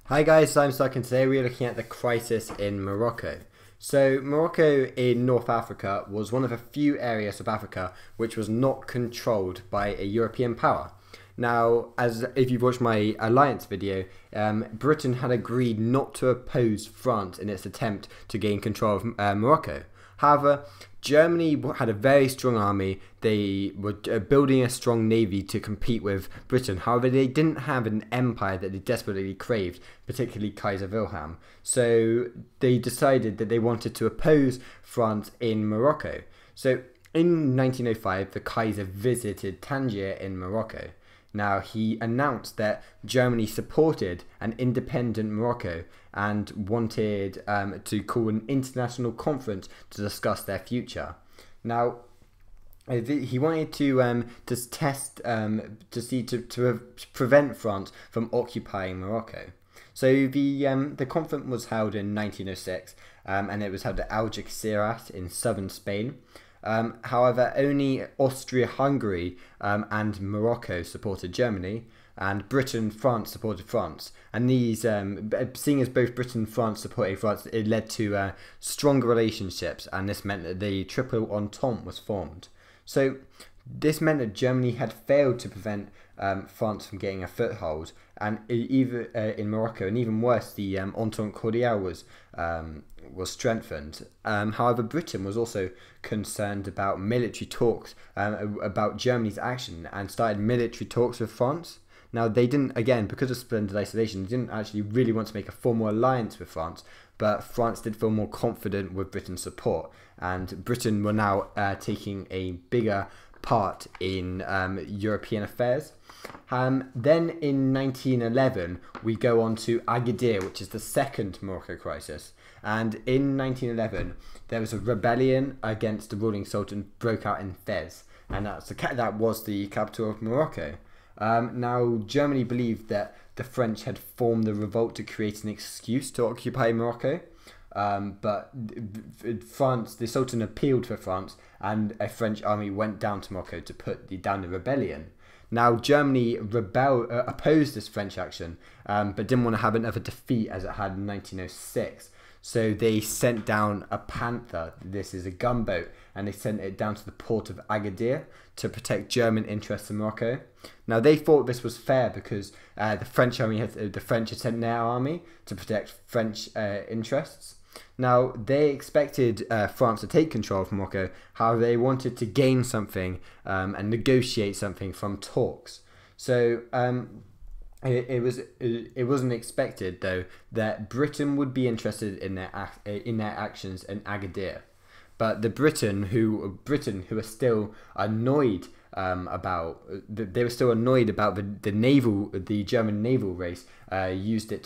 Hi guys, I'm Stuck and today we're looking at the crisis in Morocco. So Morocco in North Africa was one of a few areas of Africa which was not controlled by a European power. Now, as if you've watched my alliance video, Britain had agreed not to oppose France in its attempt to gain control of Morocco. However, Germany had a very strong army. They were building a strong navy to compete with Britain. However, they didn't have an empire that they desperately craved, particularly Kaiser Wilhelm. So they decided that they wanted to oppose France in Morocco. So in 1905, the Kaiser visited Tangier in Morocco. Now, he announced that Germany supported an independent Morocco and wanted to call an international conference to discuss their future. Now, he wanted to prevent France from occupying Morocco. So the conference was held in 1906, and it was held at Algeciras in southern Spain. However, only Austria-Hungary and Morocco supported Germany, and Britain and France supported France. And these, seeing as both Britain and France supported France, it led to stronger relationships, and this meant that the Triple Entente was formed. So this meant that Germany had failed to prevent France from getting a foothold, and even in Morocco, and even worse, the Entente Cordiale was strengthened. However, Britain was also concerned about military talks about Germany's action and started military talks with France. Now, they didn't, again, because of splendid isolation, they didn't actually really want to make a formal alliance with France, but France did feel more confident with Britain's support, and Britain were now taking a bigger part in European affairs. Then in 1911 we go on to Agadir, which is the second Morocco crisis, and in 1911 there was a rebellion against the ruling sultan broke out in Fez, and that was the capital of Morocco. Now, Germany believed that the French had formed the revolt to create an excuse to occupy Morocco. But France, the Sultan appealed for France, and a French army went down to Morocco to put down the rebellion. Now, Germany opposed this French action, but didn't want to have another defeat as it had in 1906. So they sent down a Panther, this is a gunboat, and they sent it down to the port of Agadir to protect German interests in Morocco. Now, they thought this was fair because the French had sent their army to protect French interests. Now, they expected France to take control of Morocco. However, they wanted to gain something and negotiate something from talks. So it wasn't expected, though, that Britain would be interested in their actions in Agadir. But the Britain who were still annoyed they were still annoyed about the German naval race used it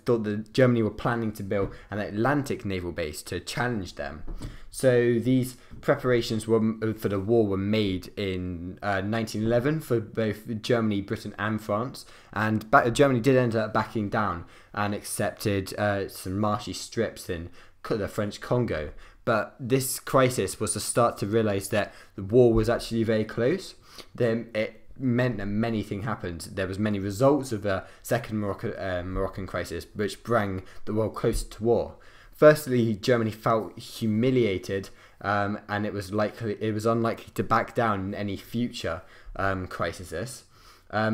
thought that Germany were planning to build an Atlantic naval base to challenge them. So these preparations for the war were made in 1911 for both Germany, Britain and France, and Germany did end up backing down and accepted some marshy strips in the French Congo. But this crisis was the start to realise that the war was actually very close. Then it meant that many things happened. There was many results of the second Moroccan crisis, which brought the world closer to war. Firstly, Germany felt humiliated, and it was unlikely to back down in any future crises.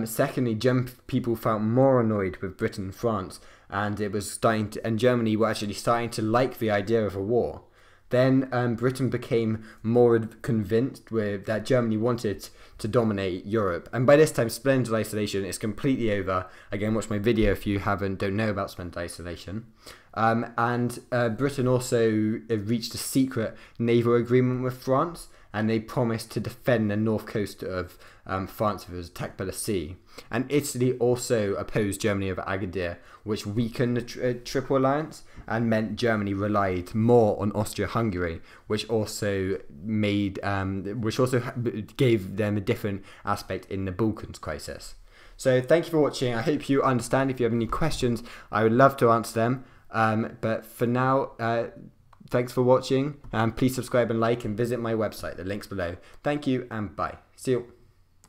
Secondly, German people felt more annoyed with Britain and France, and Germany were actually starting to like the idea of a war. Then Britain became more convinced that Germany wanted to dominate Europe. And by this time, splendid isolation is completely over. Again, watch my video if you don't know about splendid isolation. Britain also reached a secret naval agreement with France, and they promised to defend the north coast of France if it was attacked by the sea. And Italy also opposed Germany over Agadir, which weakened the Triple Alliance and meant Germany relied more on Austria-Hungary, which also gave them a different aspect in the Balkans crisis. So thank you for watching. I hope you understand. If you have any questions, I would love to answer them. But for now, thanks for watching. Please subscribe and like, and visit my website. The link's below. Thank you and bye. See you.